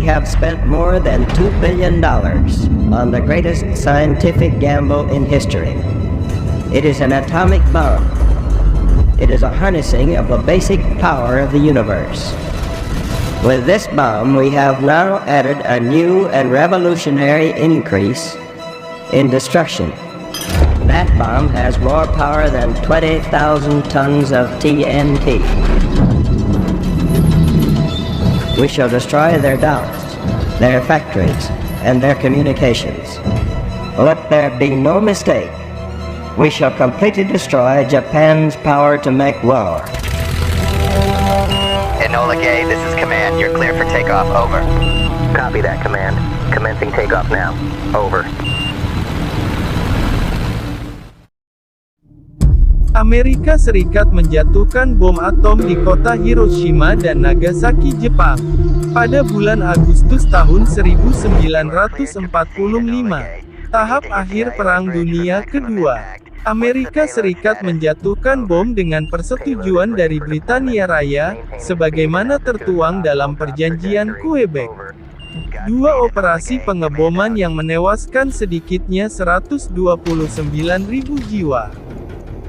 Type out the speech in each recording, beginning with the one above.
have spent more than $2 billion on the greatest scientific gamble in history. It is an atomic bomb. It is a harnessing of the basic power of the universe. With this bomb, we have now added a new and revolutionary increase in destruction. That bomb has more power than 20,000 tons of TNT. We shall destroy their doubts, their factories, and their communications. Let there be no mistake. We shall completely destroy Japan's power to make war. Enola Gay, this is Command. You're clear for takeoff. Over. Copy that, Command. Commencing takeoff now. Over. Amerika Serikat menjatuhkan bom atom di kota Hiroshima dan Nagasaki, Jepang, pada bulan Agustus tahun 1945, tahap akhir Perang Dunia Kedua. Amerika Serikat menjatuhkan bom dengan persetujuan dari Britania Raya, sebagaimana tertuang dalam Perjanjian Quebec. Dua operasi pengeboman yang menewaskan sedikitnya 129.000 jiwa.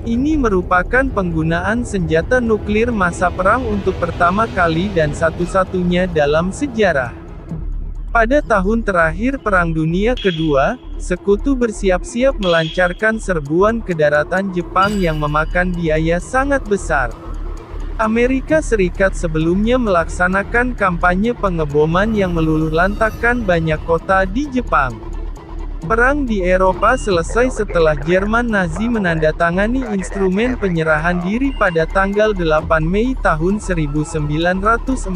Ini merupakan penggunaan senjata nuklir massa perang untuk pertama kali dan satu-satunya dalam sejarah. Pada tahun terakhir Perang Dunia Kedua, Sekutu bersiap-siap melancarkan serbuan ke daratan Jepang yang memakan biaya sangat besar. Amerika Serikat sebelumnya melaksanakan kampanye pengeboman yang meluluhlantakkan banyak kota di Jepang. Perang di Eropa selesai setelah Jerman Nazi menandatangani instrumen penyerahan diri pada tanggal 8 Mei tahun 1945.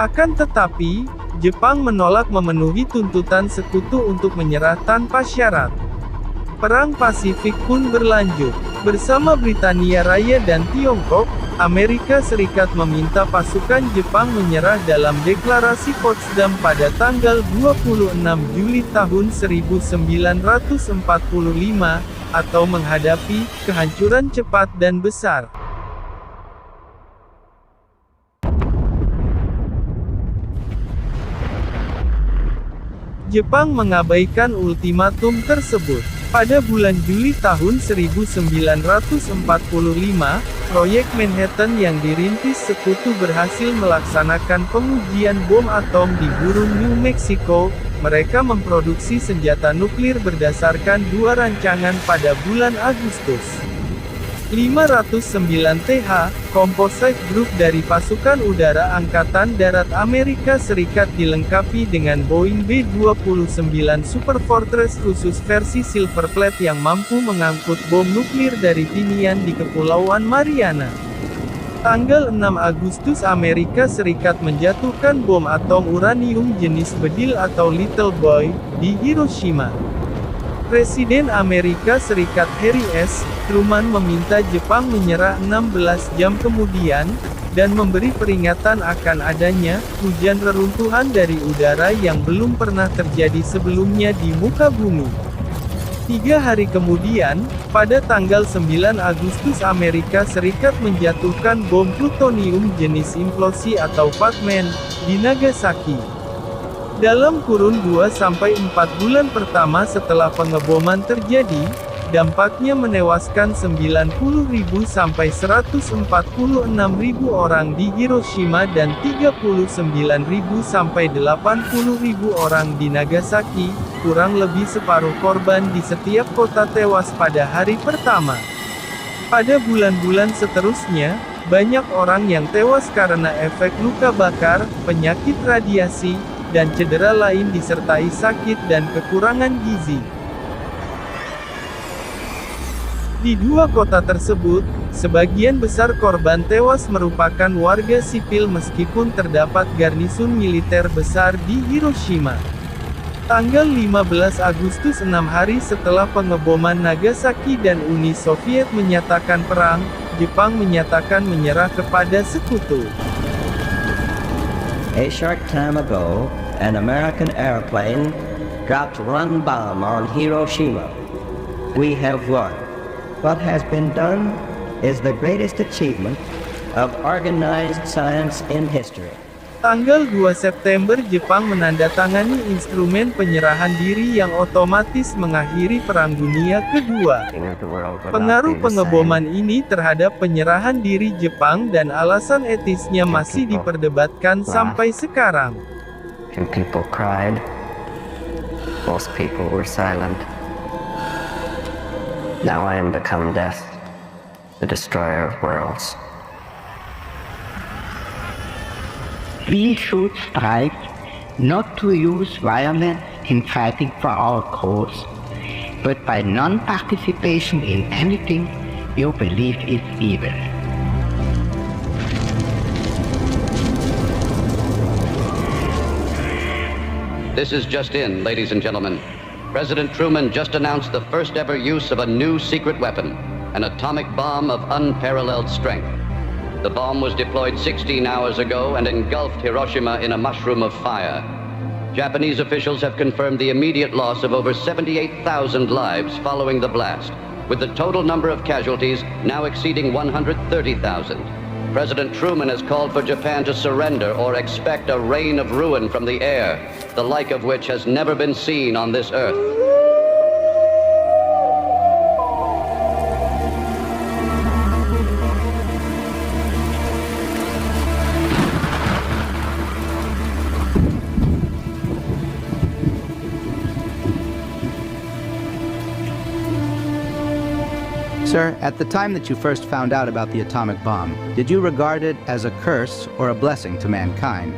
Akan tetapi, Jepang menolak memenuhi tuntutan Sekutu untuk menyerah tanpa syarat. Perang Pasifik pun berlanjut. Bersama Britania Raya dan Tiongkok, Amerika Serikat meminta pasukan Jepang menyerah dalam Deklarasi Potsdam pada tanggal 26 Juli tahun 1945, atau menghadapi kehancuran cepat dan besar. Jepang mengabaikan ultimatum tersebut. Pada bulan Juli tahun 1945, proyek Manhattan yang dirintis Sekutu berhasil melaksanakan pengujian bom atom di gurun New Mexico. Mereka memproduksi senjata nuklir berdasarkan dua rancangan pada bulan Agustus. 509 TH, Composite Group dari Pasukan Udara Angkatan Darat Amerika Serikat dilengkapi dengan Boeing B-29 Super Fortress khusus versi Silver Plate yang mampu mengangkut bom nuklir dari Tinian di Kepulauan Mariana. Tanggal 6 Agustus Amerika Serikat menjatuhkan bom atom uranium jenis bedil atau Little Boy, di Hiroshima. Presiden Amerika Serikat Harry S. Truman meminta Jepang menyerah 16 jam kemudian, dan memberi peringatan akan adanya hujan reruntuhan dari udara yang belum pernah terjadi sebelumnya di muka bumi. 3 hari kemudian, pada tanggal 9 Agustus Amerika Serikat menjatuhkan bom plutonium jenis implosi atau Fatman, di Nagasaki. Dalam kurun 2-4 bulan pertama setelah pengeboman terjadi, dampaknya menewaskan 90.000 sampai 146.000 orang di Hiroshima dan 39.000 sampai 80.000 orang di Nagasaki, kurang lebih separuh korban di setiap kota tewas pada hari pertama. Pada bulan-bulan seterusnya, banyak orang yang tewas karena efek luka bakar, penyakit radiasi, dan cedera lain disertai sakit dan kekurangan gizi. Di dua kota tersebut, sebagian besar korban tewas merupakan warga sipil meskipun terdapat garnisun militer besar di Hiroshima. Tanggal 15 Agustus 6 hari setelah pengeboman Nagasaki dan Uni Soviet menyatakan perang, Jepang menyatakan menyerah kepada Sekutu. A short time ago, an American airplane dropped one bomb on Hiroshima. We have won. What has been done is the greatest achievement of organized science in history. Tanggal 2 September Jepang menandatangani instrumen penyerahan diri yang otomatis mengakhiri Perang Dunia Kedua. Pengaruh pengeboman ini terhadap penyerahan diri Jepang dan alasan etisnya masih diperdebatkan sampai sekarang. And people cried. Most people were silent. Now I am become death, the destroyer of worlds. We should strive not to use violence in fighting for our cause, but by non-participation in anything you believe is evil. This is just in, ladies and gentlemen. President Truman just announced the first ever use of a new secret weapon, an atomic bomb of unparalleled strength. The bomb was deployed 16 hours ago and engulfed Hiroshima in a mushroom of fire. Japanese officials have confirmed the immediate loss of over 78,000 lives following the blast, with the total number of casualties now exceeding 130,000. President Truman has called for Japan to surrender or expect a rain of ruin from the air, the like of which has never been seen on this earth. Sir, at the time that you first found out about the atomic bomb, did you regard it as a curse or a blessing to mankind?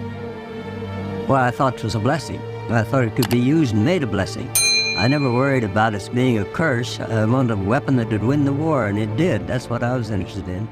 Well, I thought it was a blessing. I thought it could be used and made a blessing. I never worried about it being a curse. I wanted a weapon that would win the war, and it did. That's what I was interested in.